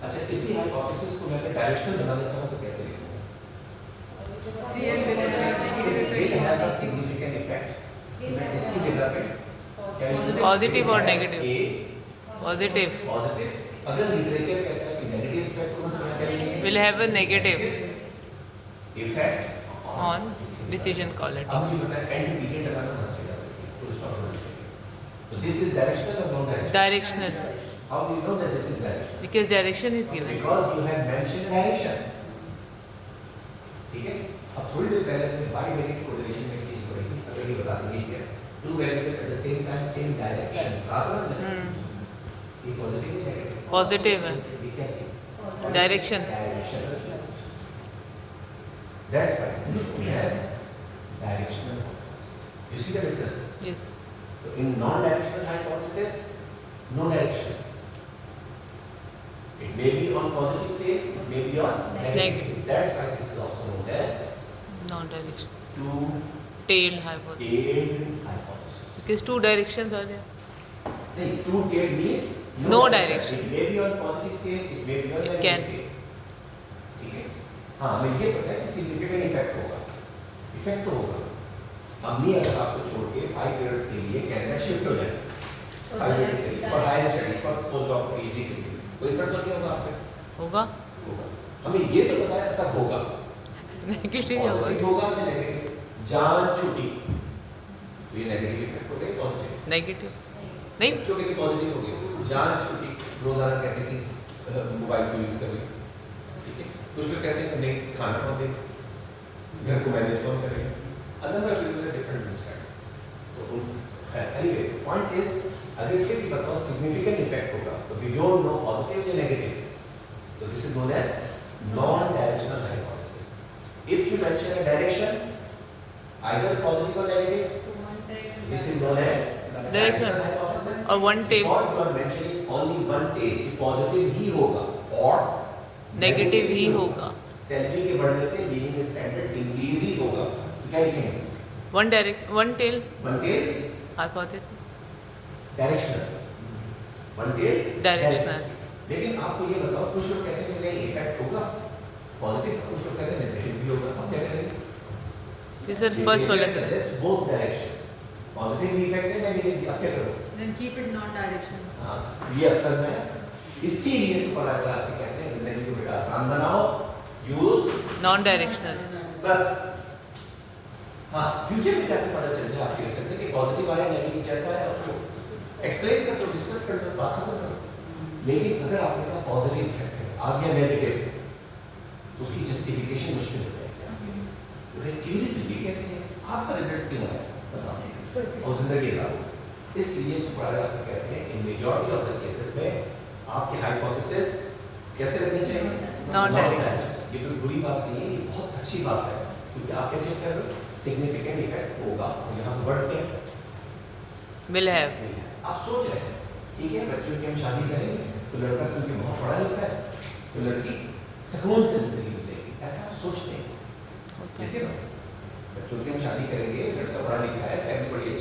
अच्छा, इसी हाइपोथेसिस को मैंने डायरेक्शनल बनाना चाहूँ तो कैसे लिखूँ? will have a significant effect. मैं इसकी जगह पे पॉजिटिव और नेगेटिव। पॉजिटिव पॉजिटिव, अगर लिटरेचर कहता है कि नेगेटिव इफेक्ट को हम क्या करेंगे? will have a negative effect on decision quality. अब मुझे पता है एंड पीरियड लगाना मस्ट है, फुल स्टॉप होना चाहिए। तो दिस इज डायरेक्शनल और non directional? Directional, how do you know that this is directional? because direction is given. Because you have mention direction. ठीक है, अब थोड़ी देर पहले हमने बाइवेरिएंट कोरिलेशन में एक चीज पढ़ी थी, अगर ये बता देंगे क्या, two variable at the same time same direction, कारण ये पॉजिटिव है नेगेटिव? पॉजिटिव है। ये क्या चीज? Direction. Direction. That's why it's known as directional hypothesis. You see the difference? Yes. So in non-directional hypothesis, no direction. It may be on positive tail, it may be on negative. Negative. That's why this is also known as Non-direction. two-tailed Tailed hypothesis. hypothesis. Because two directions are there. नहीं, two-tailed means No direction. It may be on positive tail, it may be on It negative can. tail. ठीक है? हाँ, हमें ये पता है कि significant effect होगा. Effect तो होगा. अम्मी अगर आपको छोड़ के 5 years के लिए कनाडा शिफ्ट हो जाए, 5 years के लिए, for higher studies, for postdoc PhD के लिए, कोई असर तो नहीं होगा आप पे? होगा? होगा। हमें ये तो पता है ऐसा होगा। नेगेटिव पॉजिटिव होगा। होगा या नेगेटिव? जान छूटी तो ये नेगेटिव इफेक्ट हो गया, पॉजिटिव नेगेटिव नहीं, बच्चों के लिए पॉजिटिव हो गया, जान छूटी, रोजाना कहते हैं कि मोबाइल को यूज करें, ठीक है, कुछ लोग कहते हैं कि नहीं खाना कौन देगा, घर को मैनेज कौन करेगा, अनदर डिफरेंट इंस्टेंट। तो खैर एनीवे पॉइंट इज, अगर इससे भी बताओ सिग्निफिकेंट इफेक्ट होगा तो वी डोंट नो पॉजिटिव या नेगेटिव, तो this is known as non directional hypothesis. If you mention a direction either positive or negative, this is known as Directional. hypothesis. और one tail Because you are mentioning only one tail, कि positive ही होगा और negative ही होगा। Salary के बढ़ने से living standard increase ही होगा, तो क्या लिखेंगे? One tail one tail hypothesis. Directional, one tail Directional. लेकिन आपको ये बताओ, कुछ लोग कहते हैं कि नहीं इफेक्ट होगा पॉजिटिव, कुछ लोग कहते हैं नेगेटिव भी होगा, आप क्या करेंगे? ये सर फर्स्ट वाला sir. Suggest both directions, positive भी इफेक्ट है नेगेटिव भी, आप क्या करोगे? Then keep it non-directional. हाँ, ये अक्सर मैं इसीलिए सुपरवाइजर आपसे कहते हैं जिंदगी को बेटा आसान बनाओ, यूज नॉन डायरेक्शनल। बस। हाँ, फ्यूचर में जाके पता चल जाए आपके रिसर्च में कि पॉजिटिव आया नेगेटिव कैसा है, उसको एक्सप्लेन कर दो, डिस्कस कर दो, बात खत्म करो। लेकिन अगर आपने कहा पॉजिटिव इफेक्ट है, आ गया नेगेटिव, तो उसकी जस्टिफिकेशन मुश्किल हो जाएगी। थ्योरी तो ये कहती है, आपका रिजल्ट क्यों आया बताओ, और जिंदगी लागू। इसलिए सुपरवाइजर आपसे कहते हैं इन मेजॉरिटी ऑफ द केसेस में आपके हाइपोथेसिस कैसे रखने चाहिए? Non-directional. ये कोई बुरी बात नहीं है, ये बहुत अच्छी बात है, क्योंकि आप क्या चेक कर रहे हो? सिग्निफिकेंट इफेक्ट होगा, और यहाँ पे बढ़ते हैं विल हैव। आप सोच रहे हैं ठीक है बच्चों की हम शादी करेंगे तो लड़का क्योंकि बहुत पढ़ा लिखा है तो लड़की सुकून से जिंदगी मिलेगी, ऐसा आप सोचते हैं। कैसे बच्चों की हम शादी करेंगे, लड़का पढ़ा लिखा है, फैमिली बड़ी अच्छी